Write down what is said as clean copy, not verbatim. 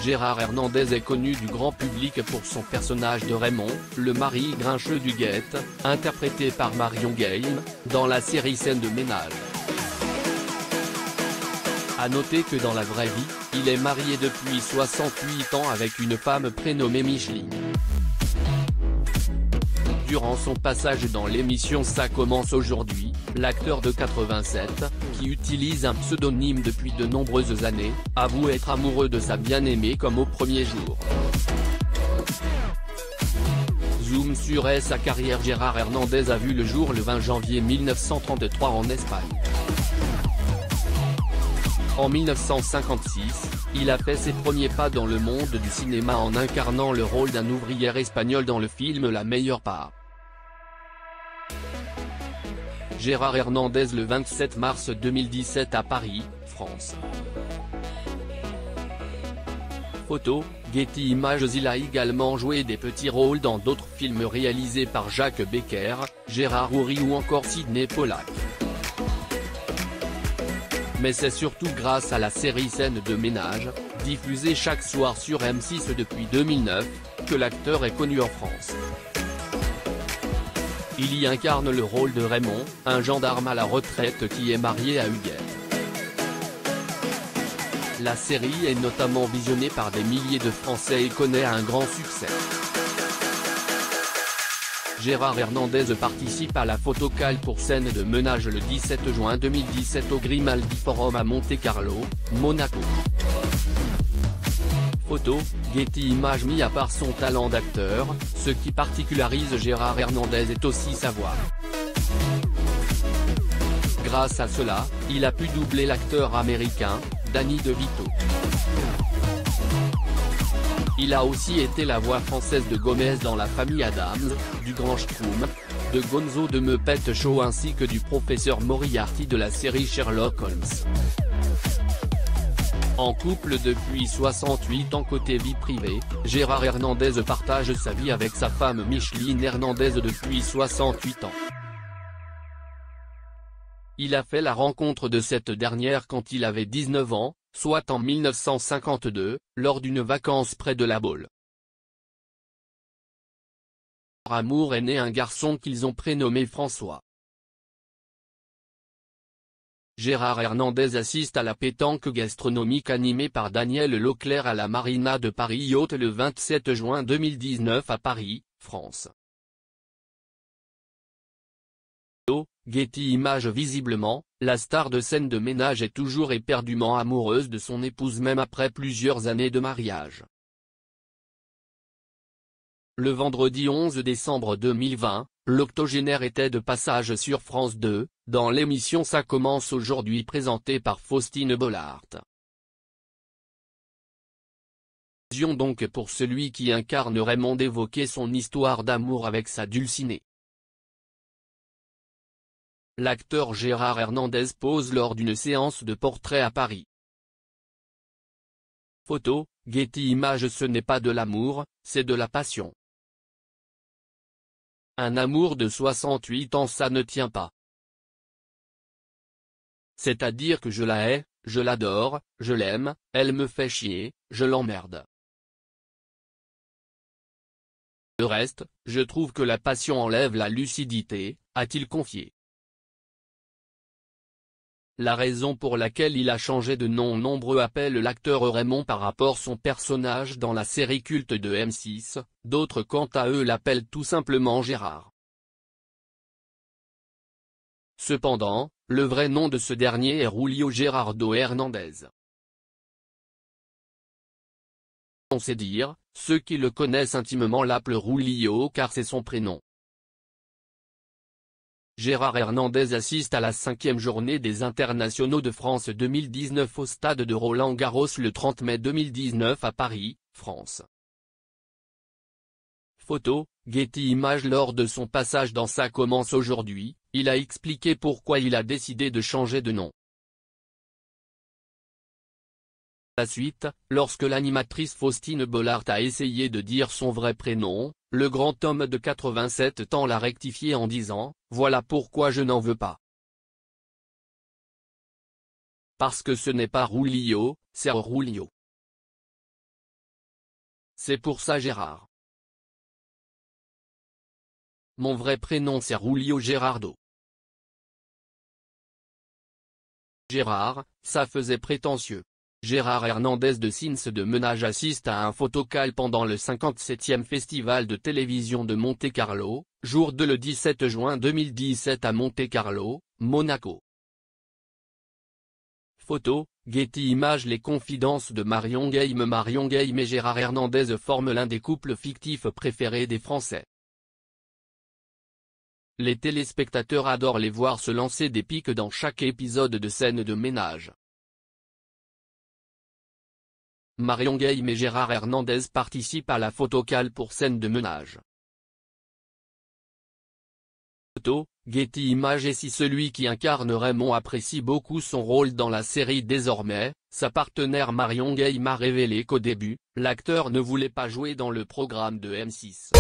Gérard Hernandez est connu du grand public pour son personnage de Raymond, le mari grincheux d'Huguette, interprété par Marion Game, dans la série Scènes de ménage. À noter que dans la vraie vie, il est marié depuis 68 ans avec une femme prénommée Micheline. Durant son passage dans l'émission Ça commence aujourd'hui, l'acteur de 87, qui utilise un pseudonyme depuis de nombreuses années, avoue être amoureux de sa bien-aimée comme au premier jour. Zoom sur sa carrière. Gérard Hernandez a vu le jour le 20 janvier 1933 en Espagne. En 1956, il a fait ses premiers pas dans le monde du cinéma en incarnant le rôle d'un ouvrier espagnol dans le film La meilleure part. Gérard Hernandez le 27 mars 2017 à Paris, France. Photo, Getty Images. Il a également joué des petits rôles dans d'autres films réalisés par Jacques Becker, Gérard Houry ou encore Sidney Pollack. Mais c'est surtout grâce à la série Scènes de ménage, diffusée chaque soir sur M6 depuis 2009, que l'acteur est connu en France. Il y incarne le rôle de Raymond, un gendarme à la retraite qui est marié à Huguette. La série est notamment visionnée par des milliers de Français et connaît un grand succès. Gérard Hernandez participe à la photocall pour Scènes de ménage le 17 juin 2017 au Grimaldi Forum à Monte-Carlo, Monaco. Photo, Getty Images. Mis à part son talent d'acteur, ce qui particularise Gérard Hernandez est aussi sa voix. Grâce à cela, il a pu doubler l'acteur américain, Danny DeVito. Il a aussi été la voix française de Gomez dans La famille Addams, du Grand Schtroumpf, de Gonzo de Muppet Show ainsi que du professeur Moriarty de la série Sherlock Holmes. En couple depuis 68 ans. Côté vie privée, Gérard Hernandez partage sa vie avec sa femme Micheline Hernandez depuis 68 ans. Il a fait la rencontre de cette dernière quand il avait 19 ans, soit en 1952, lors d'une vacance près de La Baule. Leur amour est né un garçon qu'ils ont prénommé François. Gérard Hernandez assiste à la pétanque gastronomique animée par Daniel Leclerc à la Marina de Paris Yacht le 27 juin 2019 à Paris, France. Getty Images. Visiblement, la star de Scènes de ménage est toujours éperdument amoureuse de son épouse même après plusieurs années de mariage. Le vendredi 11 décembre 2020, l'octogénaire était de passage sur France 2, dans l'émission Ça commence aujourd'hui présentée par Faustine Bollard. Occasion donc pour celui qui incarne Raymond d'évoquer son histoire d'amour avec sa dulcinée. L'acteur Gérard Hernandez pose lors d'une séance de portrait à Paris. Photo, Getty Images. Ce n'est pas de l'amour, c'est de la passion. Un amour de 68 ans, ça ne tient pas. C'est-à-dire que je la hais, je l'adore, je l'aime, elle me fait chier, je l'emmerde. Le reste, je trouve que la passion enlève la lucidité, a-t-il confié. La raison pour laquelle il a changé de nom. Nombreux appellent l'acteur Raymond par rapport à son personnage dans la série culte de M6, d'autres quant à eux l'appellent tout simplement Gérard. Cependant, le vrai nom de ce dernier est Julio Gerardo Hernandez. On sait dire, ceux qui le connaissent intimement l'appellent Julio car c'est son prénom. Gérard Hernandez assiste à la 5e journée des Internationaux de France 2019 au stade de Roland-Garros le 30 mai 2019 à Paris, France. Photo, Getty Images. Lors de son passage dans Ça commence aujourd'hui, il a expliqué pourquoi il a décidé de changer de nom. La suite, lorsque l'animatrice Faustine Bollard a essayé de dire son vrai prénom, le grand homme de 87 ans l'a rectifié en disant « Voilà pourquoi je n'en veux pas. Parce que ce n'est pas Julio, c'est Julio. » C'est pour ça Gérard. Mon vrai prénom c'est Julio Gerardo. Gérard, ça faisait prétentieux. Gérard Hernandez de Sins de Menage assiste à un photocal pendant le 57e Festival de télévision de Monte-Carlo, jour de le 17 juin 2017 à Monte-Carlo, Monaco. Photo, Getty Images. Les confidences de Marion Game. Marion Game et Gérard Hernandez forment l'un des couples fictifs préférés des Français. Les téléspectateurs adorent les voir se lancer des pics dans chaque épisode de Scènes de ménage. Marion Game et Gérard Hernandez participent à la photocall pour Scènes de ménage. Photo, Getty Images. Et si celui qui incarne Raymond apprécie beaucoup son rôle dans la série désormais, sa partenaire Marion Game a révélé qu'au début, l'acteur ne voulait pas jouer dans le programme de M6.